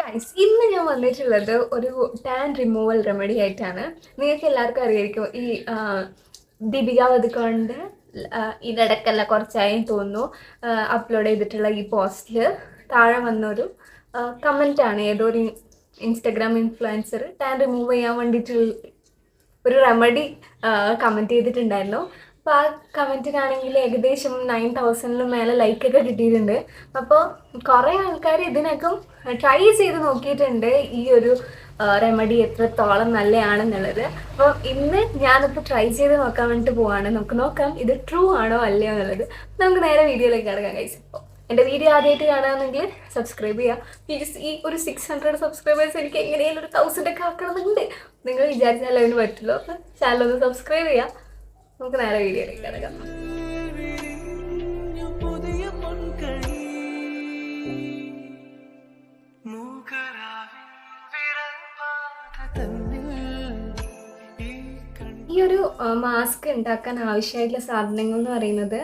Guys ഇന്ന് ഞാൻ വന്നിട്ടുള്ളത് ഒരു ടാൻ റിമൂവൽ റെമഡി ആയിട്ടാണ്. നിങ്ങൾക്ക് എല്ലാവർക്കും അറിയായിരിക്കും ഈ ദീപിക പദുക്കോണിൻ്റെ ഇതിടക്കല്ല കുറച്ചായി തോന്നുന്നു അപ്ലോഡ് ചെയ്തിട്ടുള്ള ഈ പോസ്റ്റിൽ താഴെ വന്നൊരു കമൻറ്റാണ്. ഏതോ ഒരു ഇൻസ്റ്റഗ്രാം ഇൻഫ്ലുവൻസർ ടാൻ റിമൂവ് ചെയ്യാൻ വേണ്ടിയിട്ടുള്ള ഒരു റെമഡി കമൻറ്റ് ചെയ്തിട്ടുണ്ടായിരുന്നു. അപ്പോൾ ആ കമൻറ്റിനാണെങ്കിൽ ഏകദേശം 9,000 മേലെ ലൈക്കൊക്കെ കിട്ടിയിട്ടുണ്ട്. അപ്പോൾ കുറേ ആൾക്കാർ ഇതിനകം ട്രൈ ചെയ്ത് നോക്കിയിട്ടുണ്ട് ഈ ഒരു റെമഡി എത്രത്തോളം നല്ലതാണെന്നുള്ളത്. അപ്പോൾ ഇന്ന് ഞാനിപ്പോൾ ട്രൈ ചെയ്ത് നോക്കാൻ വേണ്ടിയിട്ട് പോവാണ്. നമുക്ക് നോക്കാം ഇത് ട്രൂ ആണോ അല്ലയോ എന്നുള്ളത്. നമുക്ക് നേരെ വീഡിയോയിലേക്ക് കിടക്കാം ഗൈസ്. ഇപ്പോൾ എൻ്റെ വീഡിയോ ആദ്യമായിട്ട് കാണുകയാണെങ്കിൽ സബ്സ്ക്രൈബ് ചെയ്യുക. പ്ലീസ് ഈ ഒരു 600 സബ്സ്ക്രൈബേഴ്സ് എനിക്ക് എങ്ങനെയാലും ഒരു 1000 ഒക്കെ ആക്കണമെന്നുണ്ട്. നിങ്ങൾ വിചാരിച്ചാൽ അതിന് പറ്റുള്ളൂ. അപ്പോൾ ചാനലൊന്ന് സബ്സ്ക്രൈബ് ചെയ്യുക. നമുക്ക് നേരെ വീഡിയോയിലേക്ക് കിടക്കാം. ഈ ഒരു മാസ്ക് ഉണ്ടാക്കാൻ ആവശ്യമായിട്ടുള്ള സാധനങ്ങൾ എന്ന് പറയുന്നത്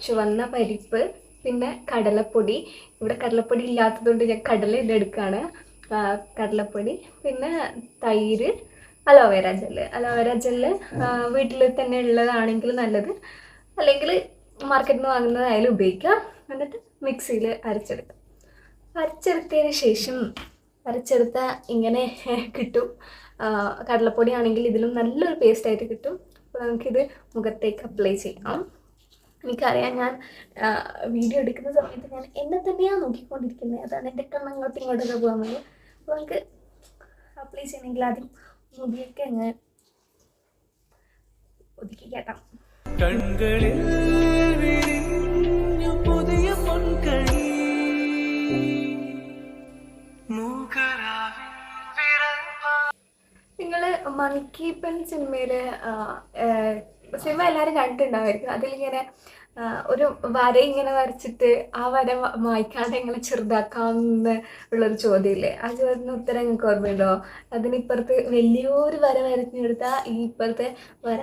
ചുവന്ന പരിപ്പ്, പിന്നെ കടലപ്പൊടി. ഇവിടെ കടലപ്പൊടി ഇല്ലാത്തതുകൊണ്ട് ഞാൻ കടല ഇതെടുക്കുകയാണ്. കടലപ്പൊടി, പിന്നെ തൈര്, അലോവേര ജെല്ല് വീട്ടിൽ തന്നെ ഉള്ളതാണെങ്കിൽ നല്ലത്, അല്ലെങ്കിൽ മാർക്കറ്റിൽ നിന്ന് വാങ്ങുന്നതായാലും ഉപയോഗിക്കാം. എന്നിട്ട് മിക്സിയിൽ അരച്ചെടുത്തതിന് ശേഷം അരച്ചെടുത്ത ഇങ്ങനെ കിട്ടും. കടലപ്പൊടി ആണെങ്കിൽ ഇതിലും നല്ലൊരു പേസ്റ്റായിട്ട് കിട്ടും. അപ്പോൾ നമുക്കിത് മുഖത്തേക്ക് അപ്ലൈ ചെയ്യാം. എനിക്കറിയാം, ഞാൻ വീഡിയോ എടുക്കുന്ന സമയത്ത് ഞാൻ എന്നെ തന്നെയാണ് നോക്കിക്കൊണ്ടിരിക്കുന്നത്. അതാണ് എൻ്റെ കണ്ണങ്ങോട്ടും ഇങ്ങോട്ടൊക്കെ പോകാൻ വേണ്ടി. അപ്പോൾ നമുക്ക് അപ്ലൈ ചെയ്യണമെങ്കിൽ ആദ്യം മുടിയൊക്കെ അങ്ങ് ഒതുക്കി കേട്ടാം. നിങ്ങൾ മങ്കി പെൻ സിനിമ എല്ലാവരും കണ്ടിട്ടുണ്ടാവുമായിരിക്കും. അതിലിങ്ങനെ ഒരു വര ഇങ്ങനെ വരച്ചിട്ട് ആ വര മായ്ക്കാണ്ട് എങ്ങനെ ചെറുതാക്കാമെന്ന് ഉള്ളൊരു ചോദ്യമില്ലേ? ആ ചോദ്യത്തിന് ഉത്തരം നിങ്ങൾക്ക് ഓർമ്മയുണ്ടോ? അതിനിപ്പുറത്ത് വലിയൊരു വര വരച്ചെടുത്താൽ ഈ ഇപ്പുറത്തെ വര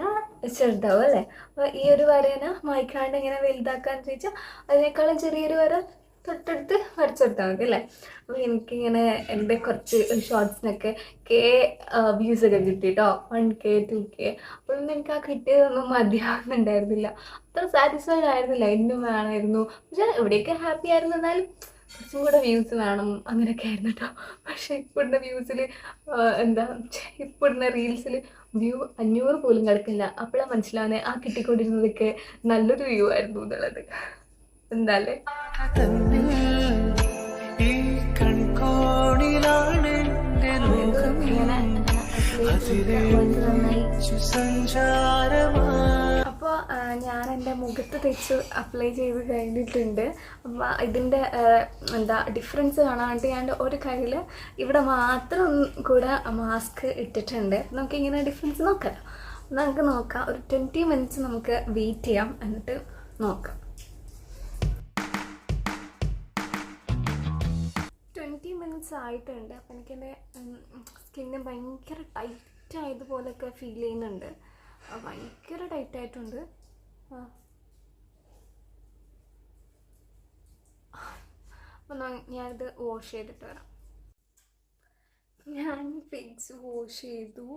ചെറുതാവും അല്ലേ? അപ്പോൾ ഈ ഒരു വരേനെ മായ്ക്കാണ്ട് ഇങ്ങനെ വലുതാക്കാന്ന് ചോദിച്ചാൽ അതിനേക്കാളും ചെറിയൊരു വര തൊട്ടടുത്ത് വരച്ചെടുത്താൽ മതി അല്ലേ? അപ്പോൾ എനിക്കിങ്ങനെ എൻ്റെ കുറച്ച് ഷോർട്സിനൊക്കെ വ്യൂസൊക്കെ കിട്ടി കേട്ടോ. 1K 2K. അപ്പോഴൊന്നും എനിക്ക് ആ കിട്ടിയതൊന്നും മതിയാവുന്നുണ്ടായിരുന്നില്ല. അത്ര സാറ്റിസ്ഫൈഡ് ആയിരുന്നില്ല. ഇന്നും വേണമായിരുന്നു. പക്ഷേ എവിടെയൊക്കെ ഹാപ്പി ആയിരുന്നു. എന്നാലും കുറച്ചും കൂടെ വ്യൂസ് വേണം അങ്ങനെയൊക്കെ ആയിരുന്നു കേട്ടോ. പക്ഷേ ഇപ്പോഴുള്ള വ്യൂസിൽ ഇപ്പോഴുള്ള റീൽസിൽ വ്യൂ 500 പോലും കിടക്കില്ല. അപ്പോഴാണ് മനസ്സിലാവുന്നത് ആ കിട്ടിക്കൊണ്ടിരുന്നതൊക്കെ നല്ലൊരു വ്യൂ ആയിരുന്നു എന്നുള്ളത്. എന്താല്ലേ അപ്പോൾ ഞാൻ എൻ്റെ മുഖത്ത് തെച്ച് അപ്ലൈ ചെയ്ത് കഴിഞ്ഞിട്ടുണ്ട്. അപ്പോൾ ഇതിൻ്റെ ഡിഫറൻസ് കാണാൻ വേണ്ടി ഞാൻ ഒരു കയ്യിൽ ഇവിടെ മാത്രം കൂടെ മാസ്ക് ഇട്ടിട്ടുണ്ട്. നമുക്കിങ്ങനെ ഡിഫറൻസ് നോക്കാം. ഒരു 20 മിനിറ്റ്സ് നമുക്ക് വെയിറ്റ് ചെയ്യാം. എന്നിട്ട് നോക്കാം. 20 മിനിറ്റ്സ് ആയിട്ടുണ്ട്. അപ്പം എനിക്കെൻ്റെ സ്കിന്ന് ഭയങ്കര ടൈറ്റ് ആയതുപോലെയൊക്കെ ഫീൽ ചെയ്യുന്നുണ്ട്. ഭയങ്കര ടൈറ്റായിട്ടുണ്ട്. അപ്പം ഞാനിത് വാഷ് ചെയ്തിട്ട് വരാം. ഞാൻ ഫേസ് വാഷ് ചെയ്തു.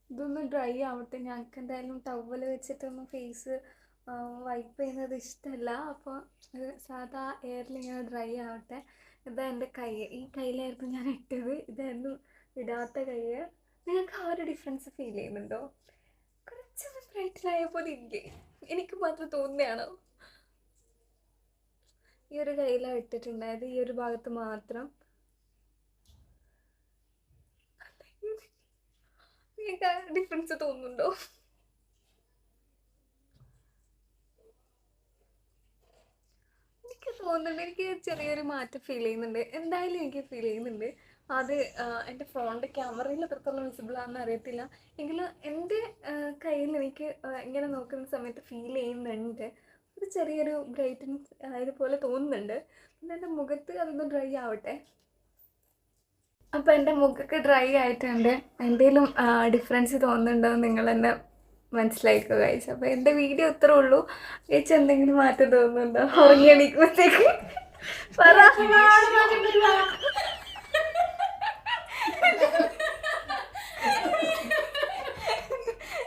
ഇതൊന്ന് ഡ്രൈ ആവട്ടെ. ഞങ്ങൾക്ക് എന്തായാലും ടവൽ വെച്ചിട്ടൊന്നും ഫേസ് വൈപ്പ് ചെയ്യുന്നത് ഇഷ്ടമല്ല. അപ്പോൾ സാധാ എയറിൽ ഇങ്ങനെ ഡ്രൈ ആവട്ടെ. ഇതാ എൻ്റെ കൈ. ഈ കയ്യിലായിരുന്നു ഞാൻ ഇട്ടത്. ഇതായിരുന്നു ഇടാത്ത കൈ. നിങ്ങൾക്ക് ആ ഒരു ഡിഫറൻസ് ഫീൽ ചെയ്യുന്നുണ്ടോ? കുറച്ചൊന്ന് ബ്രൈറ്റിലായ പോലെ ഇല്ലേ? എനിക്ക് മാത്രം തോന്നുകയാണോ? ഈ ഒരു കയ്യിലാണ് ഇട്ടിട്ടുണ്ടായത്, ഈ ഒരു ഭാഗത്ത് മാത്രം. നിങ്ങൾക്ക് ആ ഡിഫറൻസ് തോന്നുന്നുണ്ടോ? തോന്നുന്നുണ്ട്. എനിക്ക് ചെറിയൊരു മാറ്റം ഫീൽ ചെയ്യുന്നുണ്ട്. എന്തായാലും എനിക്ക് ഫീൽ ചെയ്യുന്നുണ്ട്. അത് എൻ്റെ ഫോണിൻ്റെ ക്യാമറയിൽ എത്രത്തോളം വിസിബിൾ ആണെന്ന് അറിയത്തില്ല. എങ്കിലും എൻ്റെ കയ്യിൽ എനിക്ക് ഇങ്ങനെ നോക്കുന്ന സമയത്ത് ഫീൽ ചെയ്യുന്നുണ്ട്. ഒരു ചെറിയൊരു ബ്രൈറ്റൻസ് ആയതുപോലെ തോന്നുന്നുണ്ട്. പിന്നെ എൻ്റെ മുഖത്ത് അതൊന്ന് ഡ്രൈ ആവട്ടെ. അപ്പോൾ എൻ്റെ മുഖമൊക്കെ ഡ്രൈ ആയിട്ടുണ്ട്. എന്തെങ്കിലും ഡിഫറൻസ് തോന്നുന്നുണ്ടോ നിങ്ങൾ എന്നെ മനസ്സിലാക്കുക ഗൈസ്. അപ്പോൾ എൻ്റെ വീഡിയോ ഇത്രേ ഉള്ളൂ. ചേച്ചി എന്തെങ്കിലും മാറ്റം തോന്നുന്നുണ്ടോ ഉറങ്ങി എണീക്കുമ്പോഴത്തേക്ക്? പറ.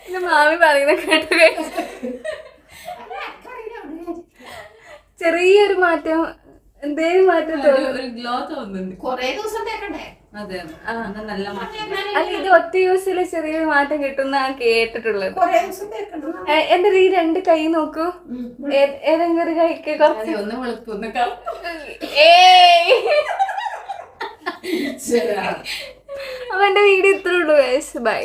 ഇത് മാമി പറയുന്ന കേട്ടു. ചെറിയൊരു മാറ്റം, എന്തേലും മാറ്റം തോന്നുന്നു. ഒരു ഗ്ലോ തോന്നുന്നുണ്ട്. കൊറേ ദിവസം തേക്കണ്ടേ? അതെ, നല്ല മാറ്റം. അല്ല, ഇത് ഒറ്റ യൂസിൽ ചെറിയൊരു മാറ്റം കിട്ടുന്ന കേട്ടിട്ടുള്ളത്. കൊറേ ദിവസം തേക്കണ്ട. എന്റെ ഈ 2 കൈ നോക്കൂ. ഏതെങ്കിലും ഒരു കൈക്ക് കുറച്ച് ഒന്ന് വെളുത്തു. അവന്റെ വീഡിയോ ഇത്രേ ഉള്ളൂ. ബൈ.